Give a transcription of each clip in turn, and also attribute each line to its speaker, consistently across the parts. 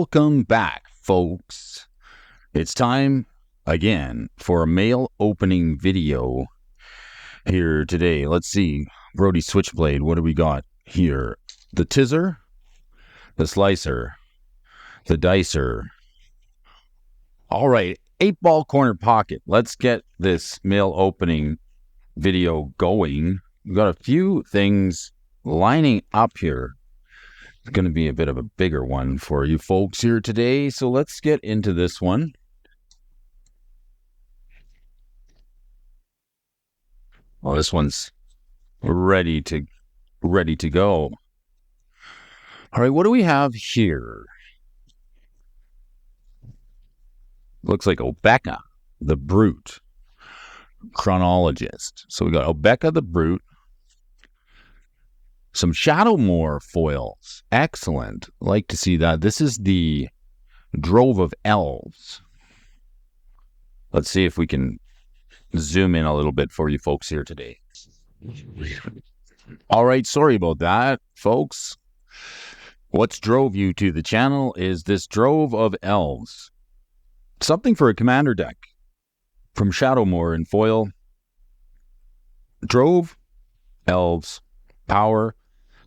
Speaker 1: Welcome back, folks. It's time again for a mail opening video here today. Let's see. Brody Switchblade, what do we got here? The Tizzer, the Slicer, the Dicer. All right, 8-ball corner pocket. Let's get this mail opening video going. We've got a few things lining up here. It's going to be a bit of a bigger one for you folks here today. So let's get into this one. Well, this one's ready to go. All right, what do we have here? Looks like Obeka, the Brute, Chronologist. So we got Obeka, the Brute. Some Shadowmoor foils. Excellent. Like to see that. This is the Drove of Elves. Let's see if we can zoom in a little bit for you folks here today. All right, sorry about that, folks. What's drove you to the channel is this Drove of Elves. Something for a commander deck from Shadowmoor in foil. Drove, Elves, power,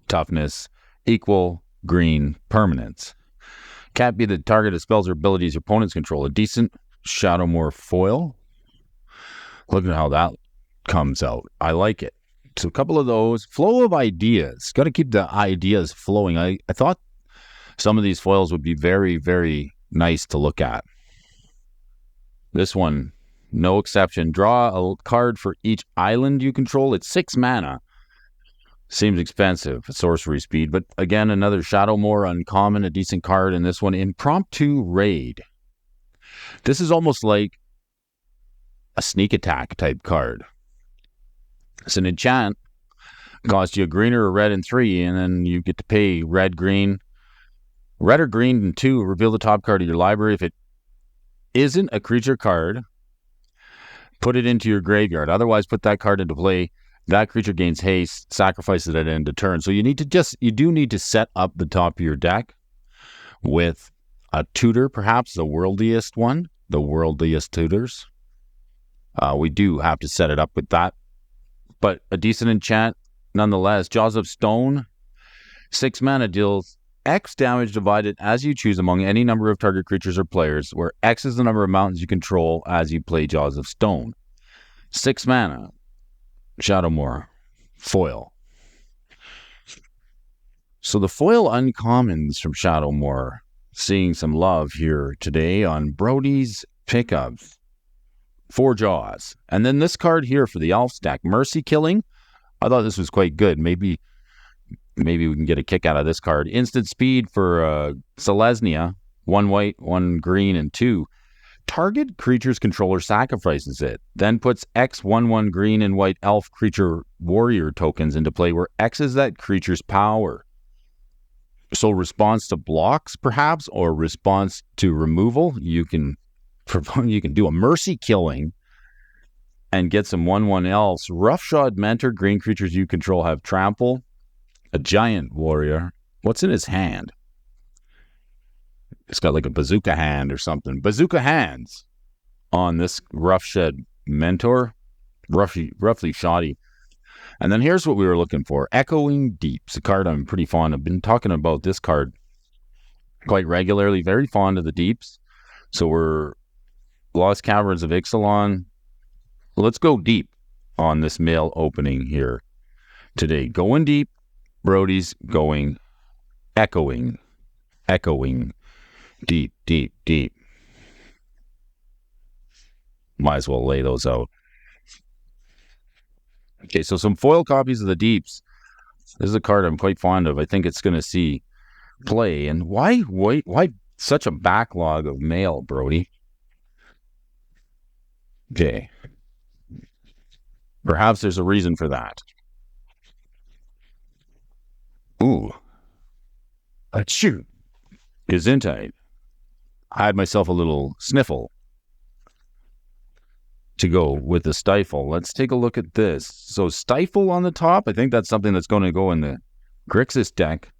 Speaker 1: toughness, equal, green, permanence. Can't be the target of spells or abilities your opponents control. A decent Shadowmoor foil. Look at how that comes out. I like it. So a couple of those. Flow of ideas. Got to keep the ideas flowing. I thought some of these foils would be very, very nice to look at. This one, no exception. Draw a card for each island you control. It's 6 mana. Seems expensive, sorcery speed, but again, another Shadowmoor uncommon, a decent card in this one. Impromptu Raid. This is almost like a sneak attack type card. It's an enchant. Costs you a green or a red and 3, and then you get to pay red, green. Red or green and 2, reveal the top card of your library. If it isn't a creature card, put it into your graveyard. Otherwise, put that card into play. That creature gains haste, sacrifice it at end of turn. So you do need to set up the top of your deck with a tutor, perhaps the worldliest one, the worldliest tutors. We do have to set it up with that. But a decent enchant nonetheless. Jaws of Stone, 6 mana, deals X damage divided as you choose among any number of target creatures or players, where X is the number of mountains you control as you play Jaws of Stone. 6 mana. Shadowmoor foil. So the foil uncommons from Shadowmoor seeing some love here today on Brody's pickups. 4 Jaws. And then this card here for the Elf stack, Mercy Killing. I thought this was quite good. Maybe we can get a kick out of this card. Instant speed for Selesnya. 1 white, 1 green, and 2. Target creature's controller sacrifices it, then puts X 1/1 green and white elf creature warrior tokens into play, where X is that creature's power. So response to blocks, perhaps, or response to removal, you can do a Mercy Killing and get some 1/1 elves. Roughshod Mentor, green creatures you control have trample. A giant warrior. What's in his hand? It's got like a bazooka hand or something. Bazooka hands on this Roughshed Mentor. Roughly shoddy. And then here's what we were looking for. Echoing Deeps, a card I'm pretty fond of. Been talking about this card quite regularly. Very fond of the deeps. So we're Lost Caverns of Ixalan. Let's go deep on this mail opening here today. Going deep. Brody's going echoing. Deep, deep, deep. Might as well lay those out. Okay, so some foil copies of the Deeps. This is a card I'm quite fond of. I think it's going to see play. And why such a backlog of mail, Brody? Okay. Perhaps there's a reason for that. Ooh. Achoo. Gesundheit. I had myself a little sniffle to go with the Stifle. Let's take a look at this. So Stifle on the top, I think that's something that's going to go in the Grixis deck.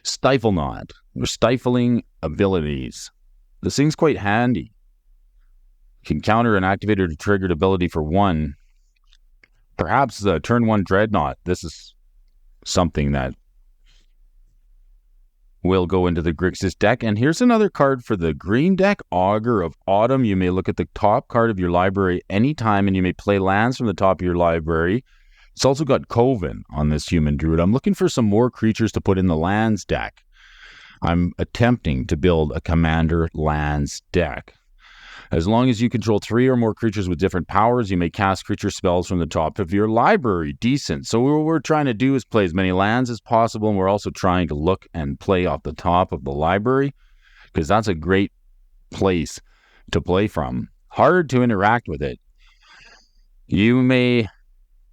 Speaker 1: Stifle Knot. Stifling abilities. This thing's quite handy. Can counter an activated or triggered ability for 1. Perhaps the turn 1 Dreadnought. This is something that will go into the Grixis deck. And here's another card for the green deck, Augur of Autumn. You may look at the top card of your library anytime, and you may play lands from the top of your library. It's also got Coven on this Human Druid. I'm looking for some more creatures to put in the lands deck. I'm attempting to build a Commander lands deck. As long as you control 3 or more creatures with different powers, you may cast creature spells from the top of your library. Decent. So what we're trying to do is play as many lands as possible, and we're also trying to look and play off the top of the library, because that's a great place to play from. Hard to interact with it. You may...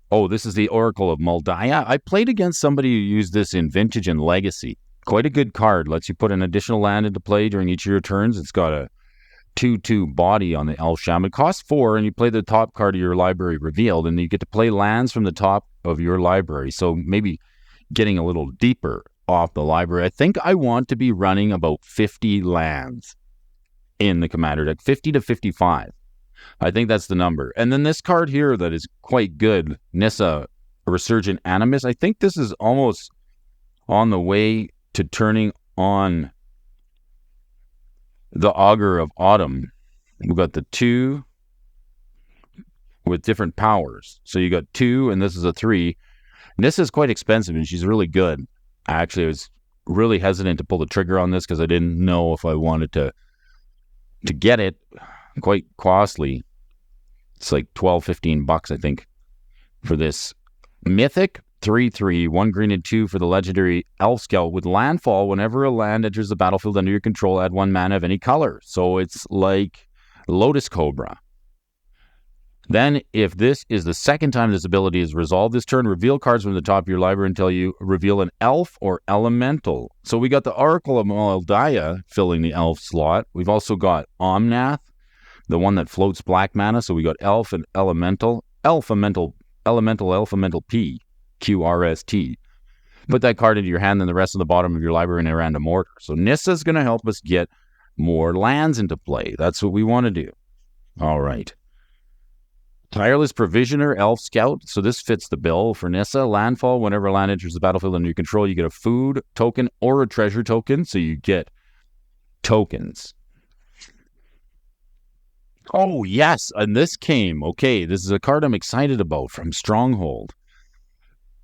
Speaker 1: Oh, this is the Oracle of Moldiah. I played against somebody who used this in Vintage and Legacy. Quite a good card. Lets you put an additional land into play during each of your turns. It's got a 2/2 body on the Elf Shaman. It costs 4, and you play the top card of your library revealed, and you get to play lands from the top of your library. So maybe getting a little deeper off the library. I think I want to be running about 50 lands in the Commander deck, 50 to 55. I think that's the number. And then this card here that is quite good, Nissa, Resurgent Animus. I think this is almost on the way to turning on the Augur of Autumn. We've got the 2 with different powers. So you got 2, and this is a 3. Nissa is quite expensive, and she's really good. Actually, I was really hesitant to pull the trigger on this because I didn't know if I wanted to get it. Quite costly. It's like $12-15, I think, for this Mythic 3/3, 1 green and 2 for the legendary Elf Scout with landfall. Whenever a land enters the battlefield under your control, add 1 mana of any color. So it's like Lotus Cobra. Then, if this is the second time this ability is resolved this turn, reveal cards from the top of your library until you reveal an elf or elemental. So we got the Oracle of Moldiah filling the elf slot. We've also got Omnath, the one that floats black mana. So we got elf and elemental. Elemental P, QRST. Put that card into your hand, then the rest of the bottom of your library in a random order. So Nissa's going to help us get more lands into play. That's what we want to do. All right. Tireless Provisioner, Elf Scout. So this fits the bill for Nissa. Landfall, whenever land enters the battlefield under your control, you get a food token or a treasure token. So you get tokens. Oh, yes. And this came. Okay, this is a card I'm excited about from Stronghold.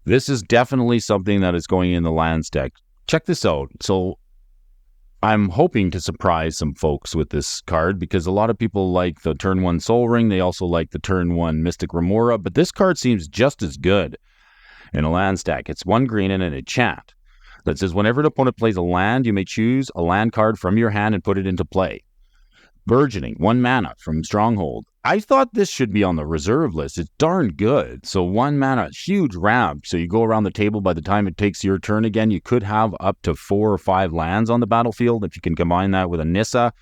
Speaker 1: This is definitely something that is going in the lands deck. Check this out. So I'm hoping to surprise some folks with this card because a lot of people like the turn 1 Soul Ring. They also like the turn 1 Mystic Remora, but this card seems just as good in a lands deck. It's 1 green and an enchant that says whenever an opponent plays a land, you may choose a land card from your hand and put it into play. Burgeoning, 1 mana from Stronghold. I thought this should be on the reserve list. It's darn good. So 1 mana, huge ramp. So you go around the table. By the time it takes your turn again, you could have up to 4 or 5 lands on the battlefield. If you can combine that with a Nissa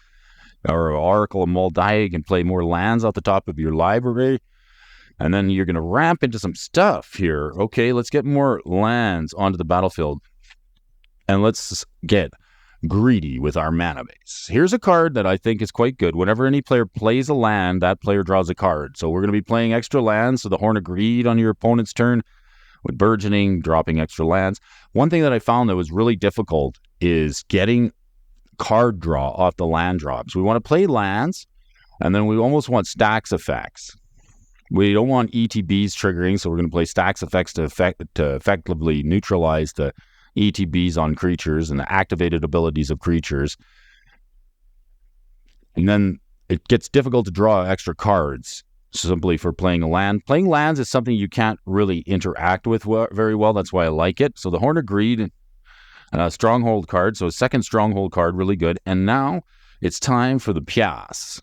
Speaker 1: or Oracle of Moldiah, you can play more lands off the top of your library. And then you're going to ramp into some stuff here. Okay, let's get more lands onto the battlefield. And let's get greedy with our mana base. Here's a card that I think is quite good. Whenever any player plays a land, that player draws a card. So we're going to be playing extra lands. So the Horn of Greed on your opponent's turn with Burgeoning, dropping extra lands. One thing that I found that was really difficult is getting card draw off the land drops. We want to play lands, and then we almost want stacks effects. We don't want ETBs triggering, so we're going to play stacks effects to effectively neutralize the ETBs on creatures and the activated abilities of creatures. And then it gets difficult to draw extra cards simply for playing a land. Playing lands is something you can't really interact with very well. That's why I like it. So the Horn of Greed, Stronghold card. So a second Stronghold card, really good. And now it's time for the Pièce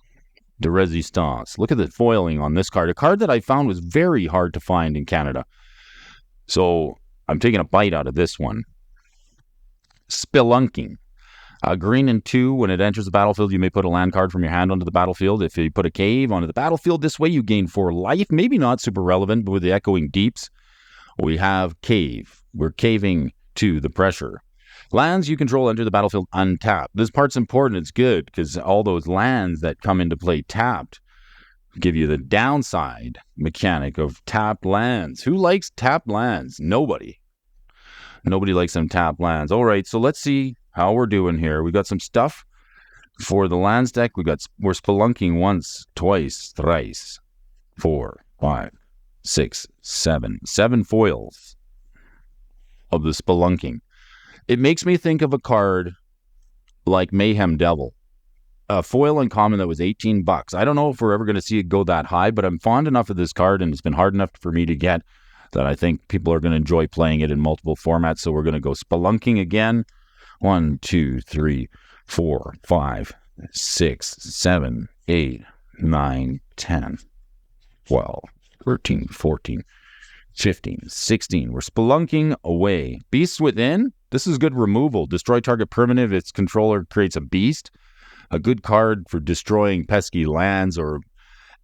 Speaker 1: de Résistance. Look at the foiling on this card. A card that I found was very hard to find in Canada. So I'm taking a bite out of this one. Spelunking. Green and 2, when it enters the battlefield, you may put a land card from your hand onto the battlefield. If you put a cave onto the battlefield this way, you gain 4 life. Maybe not super relevant, but with the Echoing Deeps, we have cave. We're caving to the pressure. Lands you control enter the battlefield untapped. This part's important. It's good because all those lands that come into play tapped give you the downside mechanic of tapped lands. Who likes tapped lands? Nobody. Nobody likes them tapped lands. All right, so let's see how we're doing here. We got some stuff for the lands deck. We're spelunking once, twice, thrice, 4, 5, 6, 7. 7 foils of the spelunking. It makes me think of a card like Mayhem Devil. A foil uncommon that was $18. I don't know if we're ever going to see it go that high, but I'm fond enough of this card, and it's been hard enough for me to get that I think people are going to enjoy playing it in multiple formats. So we're going to go spelunking again. 1, 2, 3, 4, 5, 6, 7, 8, 9, 10, 12, 13, 14, 15, 16. We're spelunking away. Beasts Within. This is good removal. Destroy target permanent if its controller creates a beast. A good card for destroying pesky lands or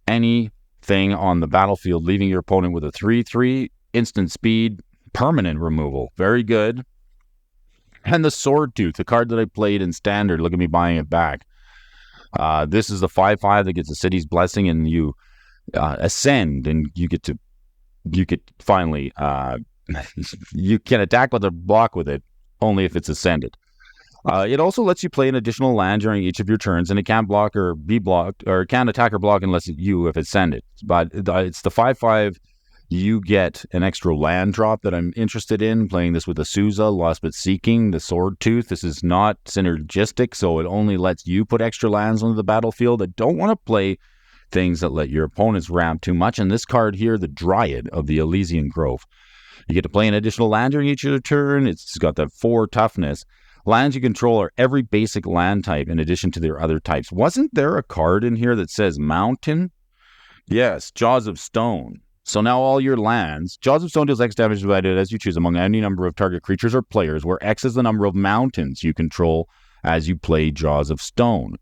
Speaker 1: anything on the battlefield, leaving your opponent with a 3/3, instant speed, permanent removal. Very good. And the Sword Tooth, the card that I played in Standard. Look at me buying it back. This is the 5/5 that gets a City's Blessing, and you ascend, and you could finally you can attack with a block with it only if it's ascended. It also lets you play an additional land during each of your turns, and it can't block or be blocked, or it can't attack or block unless if it's ascended. But it's the 5/5. You get an extra land drop that I'm interested in, playing this with the Souza, Lost But Seeking, the Sword Tooth. This is not synergistic, so it only lets you put extra lands onto the battlefield. I don't want to play things that let your opponents ramp too much. And this card here, the Dryad of the Elysian Grove. You get to play an additional land during each of your turn. It's got the 4 toughness. Lands you control are every basic land type in addition to their other types. Wasn't there a card in here that says mountain? Yes, Jaws of Stone. So now all your lands, Jaws of Stone deals X damage divided as you choose among any number of target creatures or players, where X is the number of mountains you control as you play Jaws of Stone.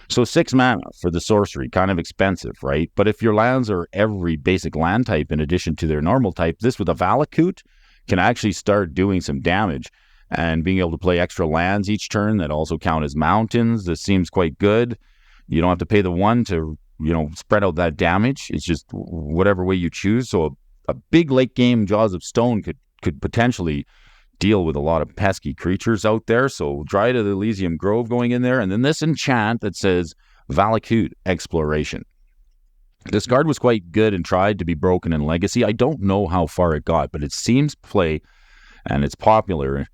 Speaker 1: So 6 mana for the sorcery, kind of expensive, right? But if your lands are every basic land type in addition to their normal type, this with a Valakut can actually start doing some damage. And being able to play extra lands each turn that also count as mountains, this seems quite good. You don't have to pay the 1 to, spread out that damage. It's just whatever way you choose. So a big late game Jaws of Stone could potentially deal with a lot of pesky creatures out there. So Dryad of the Elysium Grove going in there. And then this enchant that says Valakut Exploration. This card was quite good and tried to be broken in Legacy. I don't know how far it got, but it seems to play, and it's popular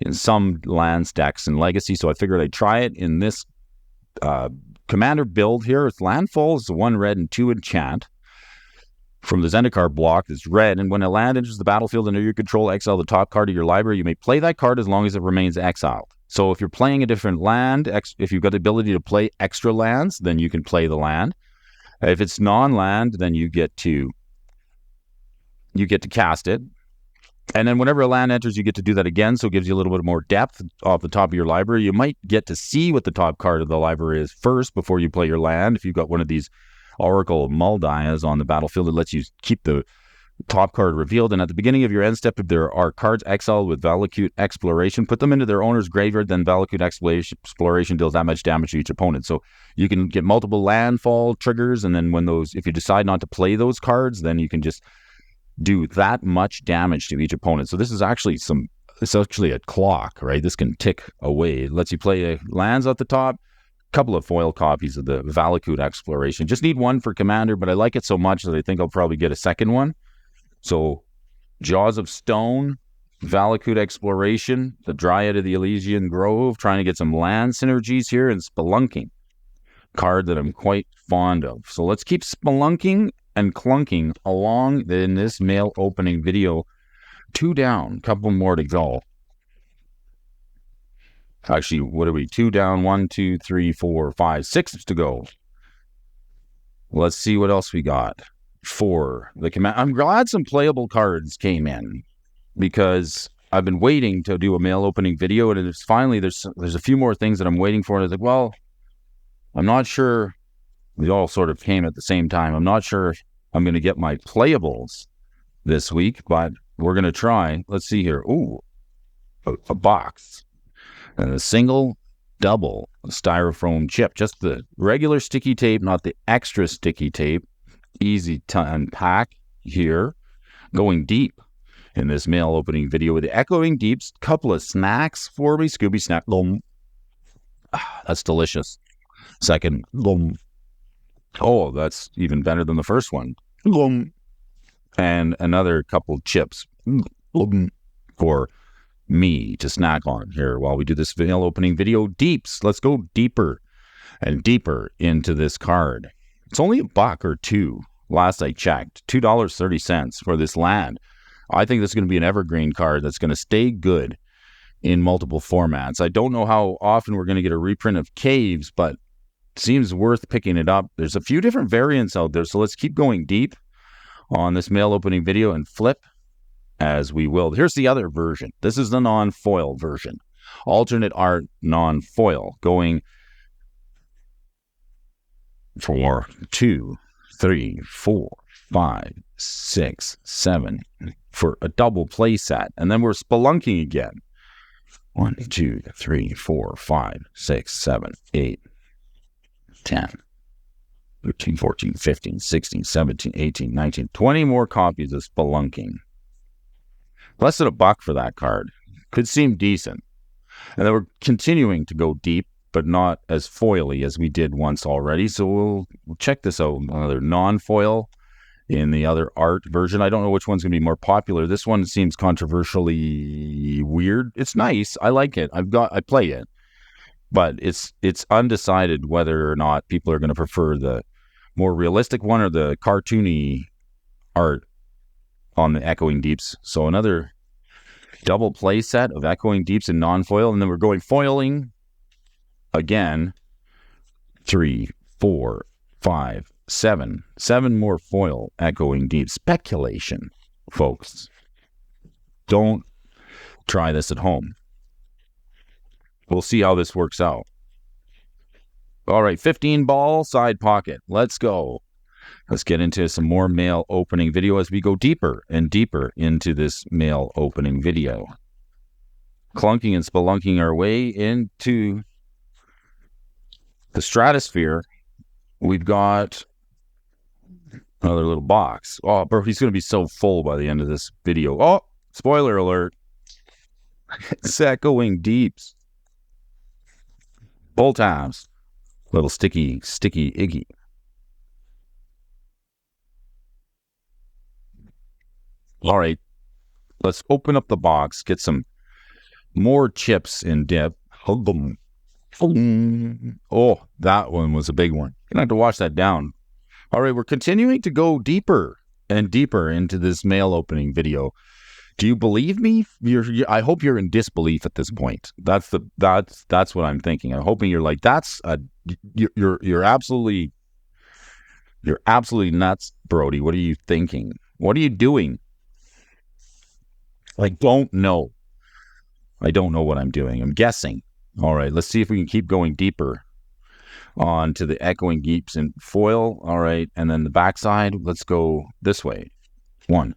Speaker 1: in some land stacks in Legacy, so I figured I'd try it in this commander build here. It's landfall, it's 1 red and 2 enchant from the Zendikar block. It's red, and when a land enters the battlefield under your control, exile the top card of your library. You may play that card as long as it remains exiled. So if you're playing a different land, if you've got the ability to play extra lands, then you can play the land. If it's non-land, then you get to cast it. And then whenever a land enters, you get to do that again, so it gives you a little bit more depth off the top of your library. You might get to see what the top card of the library is first before you play your land. If you've got one of these Oracle Muldias on the battlefield, it lets you keep the top card revealed. And at the beginning of your end step, if there are cards exiled with Valakut Exploration, put them into their owner's graveyard, then Valakut Exploration deals that much damage to each opponent. So you can get multiple landfall triggers, and then if you decide not to play those cards, then you can just do that much damage to each opponent. So this is actually it's actually a clock, right? This can tick away. It lets you play lands at the top, a couple of foil copies of the Valakut Exploration. Just need 1 for commander, but I like it so much that I think I'll probably get a second one. So Jaws of Stone, Valakut Exploration, the Dryad of the Elysian Grove, trying to get some land synergies here, and Spelunking, card that I'm quite fond of. So let's keep spelunking and clunking along in this mail opening video. 2 down, couple more to go. Actually, what are we? 2 down, 1, 2, 3, 4, 5, 6 to go. Let's see what else we got for the command. I'm glad some playable cards came in, because I've been waiting to do a mail opening video, and it's finally there's a few more things that I'm waiting for. And I was like, well, I'm not sure. They all sort of came at the same time. I'm not sure if I'm going to get my playables this week, but we're going to try. Let's see here. Ooh, a box. And a single, double styrofoam chip. Just the regular sticky tape, not the extra sticky tape. Easy to unpack here. Going deep in this mail opening video with the Echoing Deeps. Couple of snacks for me. Scooby snack. That's delicious. Second. Oh, that's even better than the first one. And another couple chips for me to snack on here while we do this mail opening video. Deeps. Let's go deeper and deeper into this card. It's only $1 or $2. Last I checked, $2.30 for this land. I think this is going to be an evergreen card that's going to stay good in multiple formats. I don't know how often we're going to get a reprint of Caves, but it seems worth picking it up. There's a few different variants out there, so let's keep going deep on this mail opening video and flip as we will. Here's the other version. This is the non-foil version. Alternate art non-foil, going for 2, 3, 4, 5, 6, 7 for a double play set. And then we're spelunking again. 1, 2, 3, 4, 5, 6, 7, 8, 10, 13, 14, 15, 16, 17, 18, 19, 20 more copies of spelunking. Less than $1 for that card. Could seem decent. And then we're continuing to go deep, but not as foily as we did once already. So we'll check this out. Another non-foil in the other art version. I don't know which one's going to be more popular. This one seems controversially weird. It's nice. I like it. I play it. But it's undecided whether or not people are going to prefer the more realistic one or the cartoony art on the Echoing Deeps. So another double play set of Echoing Deeps in non-foil. And then we're going foiling again. 3, 4, 5, 7 more foil Echoing Deep. Speculation, folks. Don't try this at home. We'll see how this works out. All right, 15 ball side pocket. Let's go. Let's get into some more mail opening video as we go deeper and deeper into this mail opening video. Clunking and spelunking our way into the stratosphere. We've got another little box. Oh, bro, he's going to be so full by the end of this video. Oh, spoiler alert. It's Echoing Deeps. Pull tabs. Little sticky Iggy. All right, let's open up the box, get some more chips in dip. Oh, that one was a big one. You're gonna have to wash that down. All right, we're continuing to go deeper and deeper into this mail opening video. Do you believe me? I hope you're in disbelief at this point. That's what I'm thinking. I'm hoping you're like, you're absolutely nuts, Brody. What are you thinking? What are you doing? I don't know. I don't know what I'm doing. I'm guessing. All right, let's see if we can keep going deeper onto the Echoing Deeps in foil. All right, and then the backside, let's go this way. 1,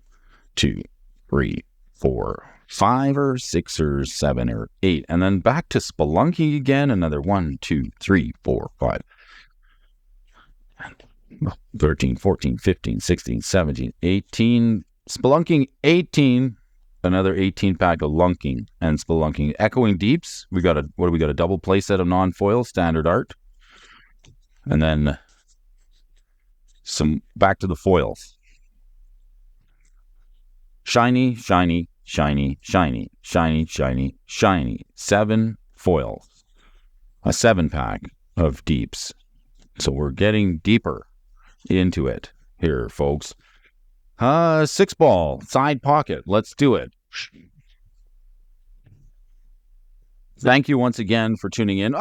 Speaker 1: 2, 3, 4, 5 or 6 or 7 or 8. And then back to spelunking again. Another 1, 2, 3, 4, 5. 13, 14, 15, 16, 17, 18. Spelunking 18. Another 18 pack of lunking and spelunking. Echoing Deeps. We got a double play set of non-foil standard art. And then some back to the foils. Shiny, shiny, shiny, shiny, shiny, shiny, shiny. 7 foils. A 7 pack of Deeps. So we're getting deeper into it here, folks. 6 ball side pocket. Let's do it. Thank you once again for tuning in.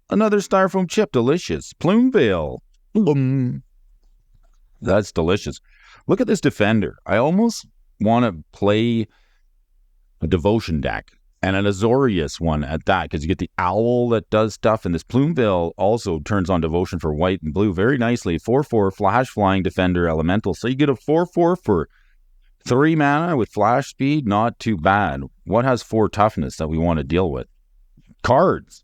Speaker 1: Another styrofoam chip. Delicious. Plume Veil. That's delicious. Look at this Defender. I almost want to play a Devotion deck and an Azorius one at that, because you get the owl that does stuff, and this Plume Veil also turns on Devotion for white and blue very nicely. 4/4 flash flying Defender elemental. So you get a 4/4 for 3 mana with flash speed. Not too bad. What has 4 toughness that we want to deal with? cards.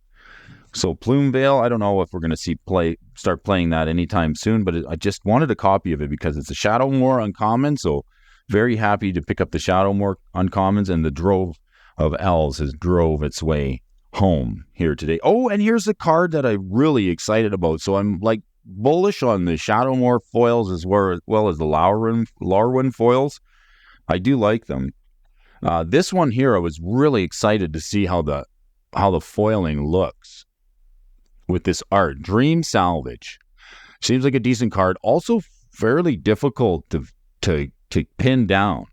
Speaker 1: So Plume Veil, I don't know if we're going to start playing that anytime soon, but I just wanted a copy of it because it's a Shadowmoor uncommon. So very happy to pick up the Shadowmoor uncommons, and the Drove of Elves has drove its way home here today. Oh, and here's the card that I'm really excited about. So I'm like bullish on the Shadowmoor foils as well as the Larwyn foils. I do like them. This one here, I was really excited to see how the foiling looks with this art. Dream Salvage seems like a decent card. Also fairly difficult to pin down.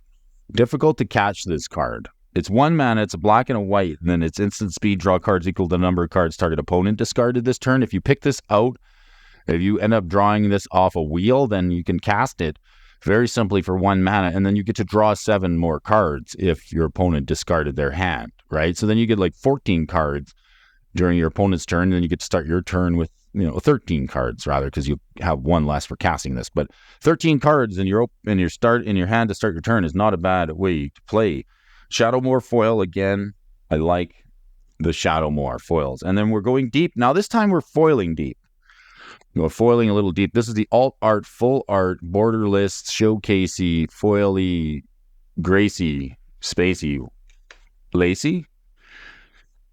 Speaker 1: Difficult to catch this card. It's 1 mana, it's a black and a white, and then it's instant speed, draw cards equal to the number of cards target opponent discarded this turn. If you pick this out, if you end up drawing this off a wheel, then you can cast it very simply for 1 mana, and then you get to draw 7 more cards if your opponent discarded their hand, right? So then you get like 14 cards during your opponent's turn, and then you get to start your turn with 13 cards rather, because you have 1 less for casting this. But 13 cards in your hand to start your turn is not a bad way to play. Shadowmoor foil again. I like the Shadowmoor foils, and then we're going deep now. This time we're foiling deep. We're foiling a little deep. This is the alt art, full art, borderless, showcasey, foily, Gracie, spacey, lacy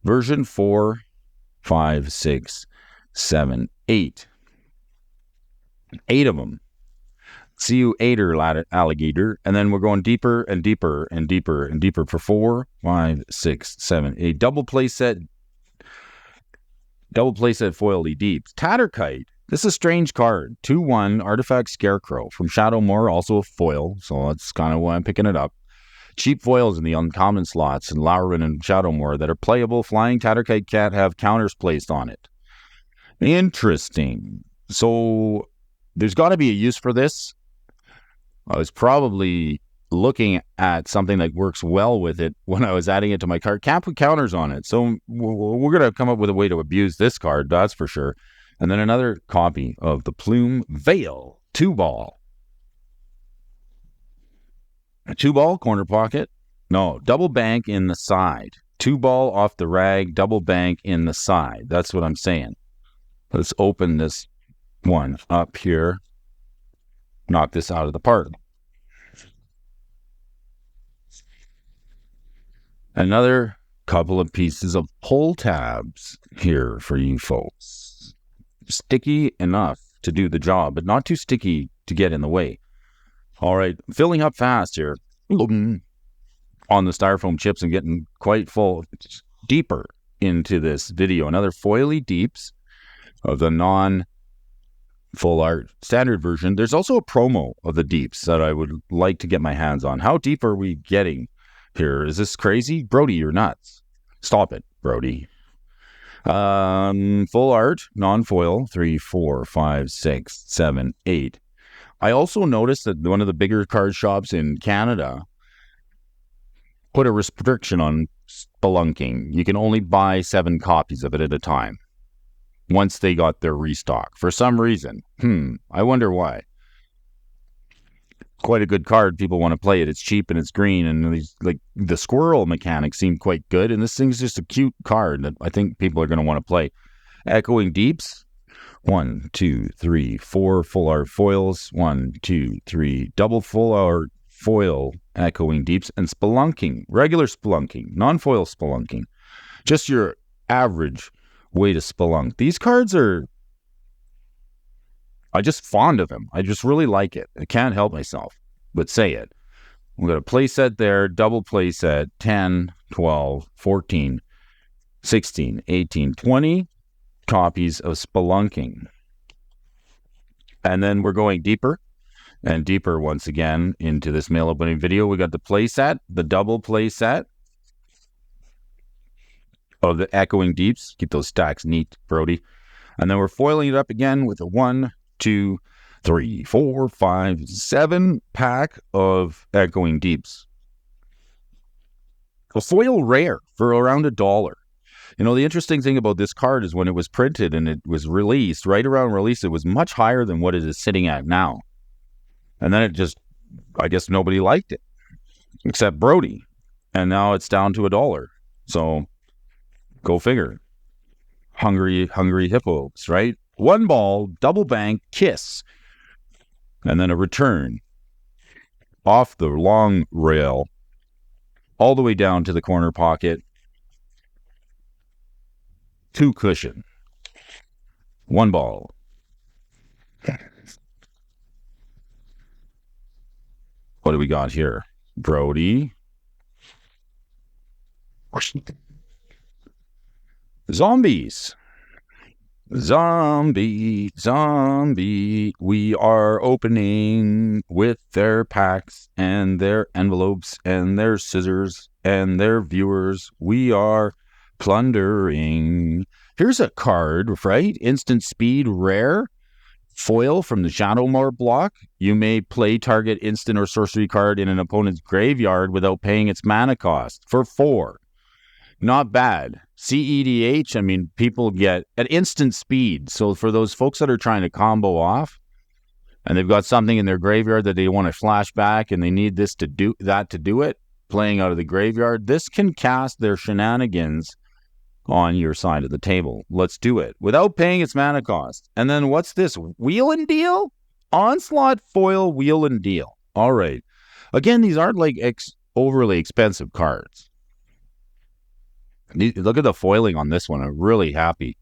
Speaker 1: version 4, 5, 6, 7, 8. 8 of them. See you, 8er alligator. And then we're going deeper and deeper and deeper and deeper for 4, 5, 6, 7, 8. Double play set foily deeps. Tatterkite. This is a strange card. 2/1 Artifact Scarecrow from Shadowmoor, also a foil. So that's kind of why I'm picking it up. Cheap foils in the uncommon slots in Larwyn and Shadowmoor that are playable. Flying Tatterkite can't have counters placed on it. Interesting. So there's got to be a use for this. I was probably looking at something that works well with it when I was adding it to my card. Can't put counters on it. So we're going to come up with a way to abuse this card, that's for sure. And then another copy of the Plume Veil 2-ball. A 2-ball corner pocket. No, double bank in the side. 2-ball off the rag, double bank in the side. That's what I'm saying. Let's open this one up here. Knock this out of the park. Another couple of pieces of pull tabs here for you folks. Sticky enough to do the job, but not too sticky to get in the way. All right, filling up fast here on the styrofoam chips and getting quite full, deeper into this video. Another foily deeps of the non-full art standard version. There's also a promo of the deeps that I would like to get my hands on. How deep are we getting here? Is this crazy? Brody, you're nuts. Stop it, Brody. Full art, non-foil, 3, 4, 5, 6, 7, 8. I also noticed that one of the bigger card shops in Canada put a restriction on spelunking. You can only buy 7 copies of it at a time once they got their restock. For some reason. I wonder why. Quite a good card. People want to play it. It's cheap and it's green, and these, like, the squirrel mechanics seem quite good, and this thing's just a cute card that I think people are going to want to play. Echoing Deeps. 1, 2, 3, 4 full art foils. 1, 2, 3 double full art foil Echoing Deeps, and spelunking. Regular spelunking. Non-foil spelunking. Just your average way to spelunk. These cards are... I'm just fond of him. I just really like it. I can't help myself but say it. We've got a play set there, double play set, 10, 12, 14, 16, 18, 20 copies of spelunking. And then we're going deeper and deeper once again into this mail opening video. We got the play set, the double play set of the Echoing Deeps. Keep those stacks neat, Brody. And then we're foiling it up again with a 1, 2, 3, 4, 5, 7 pack of Echoing Deeps. A foil rare for around $1. You know, the interesting thing about this card is when it was printed and it was released, right around release, it was much higher than what it is sitting at now. And then it just, I guess nobody liked it, except Brody. And now it's down to $1. So, go figure. Hungry hippos, right? One ball, double bank, kiss, and then a return off the long rail all the way down to the corner pocket. 2 cushion. 1 ball. What do we got here? Brody. Zombies. Zombie. We are opening with their packs and their envelopes and their scissors and their viewers. We are plundering. Here's a card, right? Instant speed, rare. Foil from the Shadowmoor block. You may play target instant or sorcery card in an opponent's graveyard without paying its mana cost for 4. Not bad. CEDH, I mean, people get at instant speed. So for those folks that are trying to combo off and they've got something in their graveyard that they want to flash back and they need this to do that to do it, playing out of the graveyard, this can cast their shenanigans on your side of the table. Let's do it without paying its mana cost. And then what's this? Wheel and deal? Onslaught foil wheel and deal. All right. Again, these aren't like overly expensive cards. Look at the foiling on this one. I'm really happy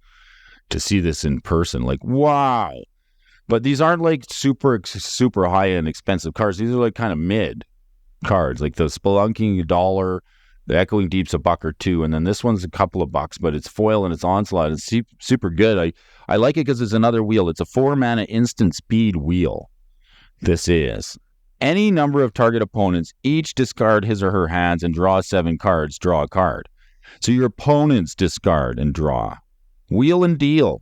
Speaker 1: to see this in person. Like, wow. But these aren't like super high-end expensive cards. These are like kind of mid cards. Like the Spelunking $1, the Echoing Deep's $1 or $2, and then this one's a couple of bucks, but it's foil and it's onslaught. It's super good. I like it because it's another wheel. It's a 4-mana instant speed wheel. This is. Any number of target opponents each discard his or her hands and draw 7 cards, draw a card. So your opponents discard and draw. Wheel and deal.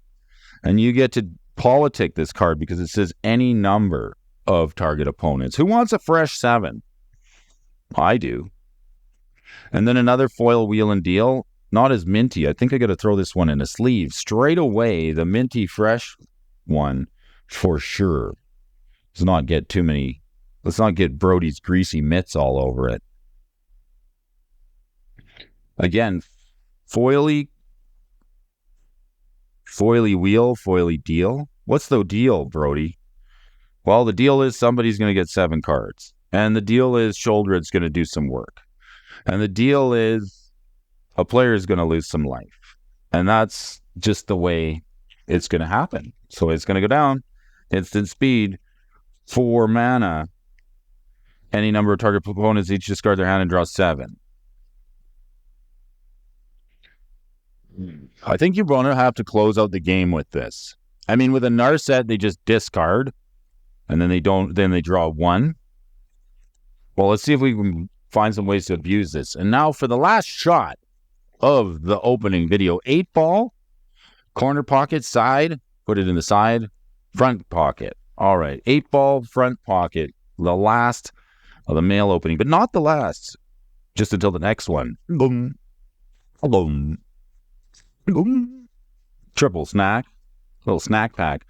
Speaker 1: And you get to politic this card because it says any number of target opponents. Who wants a fresh 7? I do. And then another foil wheel and deal. Not as minty. I think I got to throw this one in a sleeve. Straight away, the minty fresh one for sure. Let's not get Brody's greasy mitts all over it. Again, foily wheel, foily deal. What's the deal, Brody? Well, the deal is somebody's going to get 7 cards. And the deal is Sholdred's going to do some work. And the deal is a player is going to lose some life. And that's just the way it's going to happen. So it's going to go down. Instant speed, 4 mana. Any number of target opponents each discard their hand and draw 7. I think you're going to have to close out the game with this. I mean, with a Narset, they just discard, and then they draw 1. Well, let's see if we can find some ways to abuse this. And now for the last shot of the opening video. 8-ball, corner pocket, side, put it in the side, front pocket. All right, 8-ball, front pocket, the last of the mail opening, but not the last, just until the next one. Boom, boom. Triple snack, little snack pack.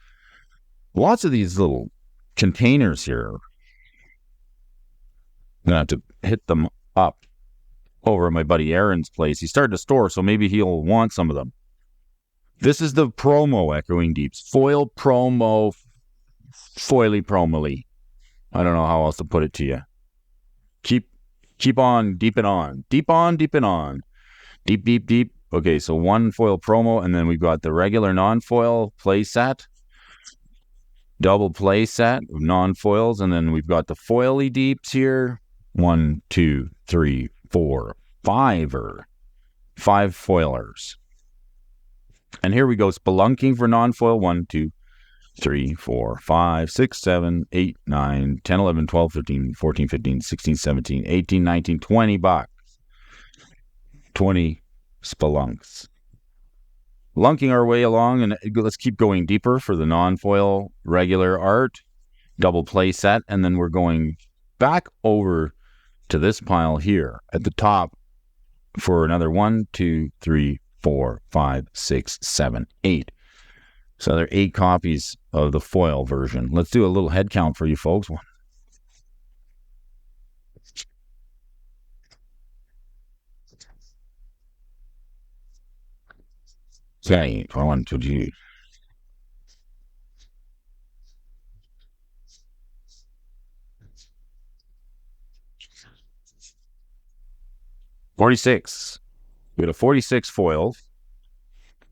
Speaker 1: Lots of these little containers here. I'm going to have to hit them up over at my buddy Aaron's place. He started a store, so maybe he'll want some of them. This is the promo Echoing Deeps. Foil promo, foily promoly. I don't know how else to put it to you. Keep on, deeping on. Deep on, deeping on. Deep, deep, deep. Okay, so 1 foil promo, and then we've got the regular non-foil play set. Double play set of non-foils, and then we've got the foily deeps here. 1, 2, 3, 4, 5 foilers. And here we go, spelunking for non-foil. 1, 2, 3, 4, 5, 6, 7, 8, 9, 10, 11, 12, 13, 14, 15, 16, 17, 18, 19, 20 bucks. 20 spelunks. Lunking our way along, and let's keep going deeper for the non-foil regular art, double play set, and then we're going back over to this pile here at the top for another 1, 2, 3, 4, 5, 6, 7, 8. So there are 8 copies of the foil version. Let's do a little head count for you folks. Okay, 1, 2, 3. 46. We got a 46 foil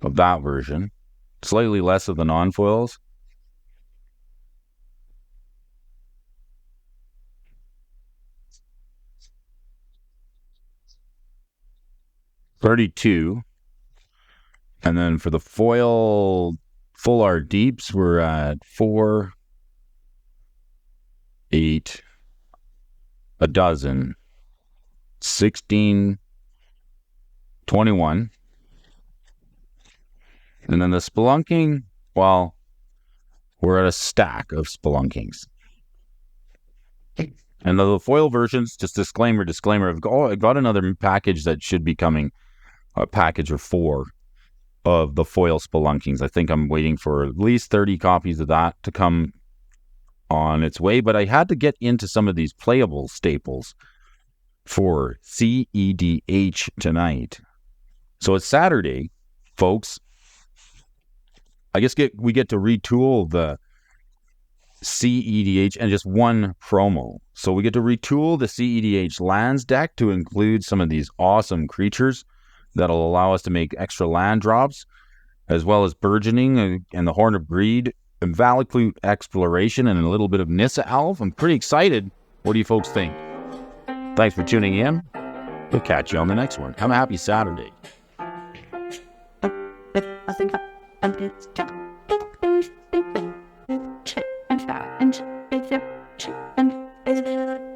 Speaker 1: of that version. Slightly less of the non-foils. 32. And then for the foil full art deeps, we're at 4, 8, a dozen, 16, 21. And then the spelunking, well, we're at a stack of spelunkings. And the foil versions, just disclaimer, I've got another package that should be coming, a package of 4 of the foil spelunkings. I think I'm waiting for at least 30 copies of that to come on its way, but I had to get into some of these playable staples for CEDH tonight. So it's Saturday, folks. I guess we get to retool the CEDH and just one promo. So we get to retool the CEDH lands deck to include some of these awesome creatures that'll allow us to make extra land drops, as well as burgeoning and the Horn of Greed and Valakut exploration and a little bit of Nissa Alph. I'm pretty excited. What do you folks think? Thanks for tuning in. We'll catch you on the next one. Have a happy Saturday.
Speaker 2: And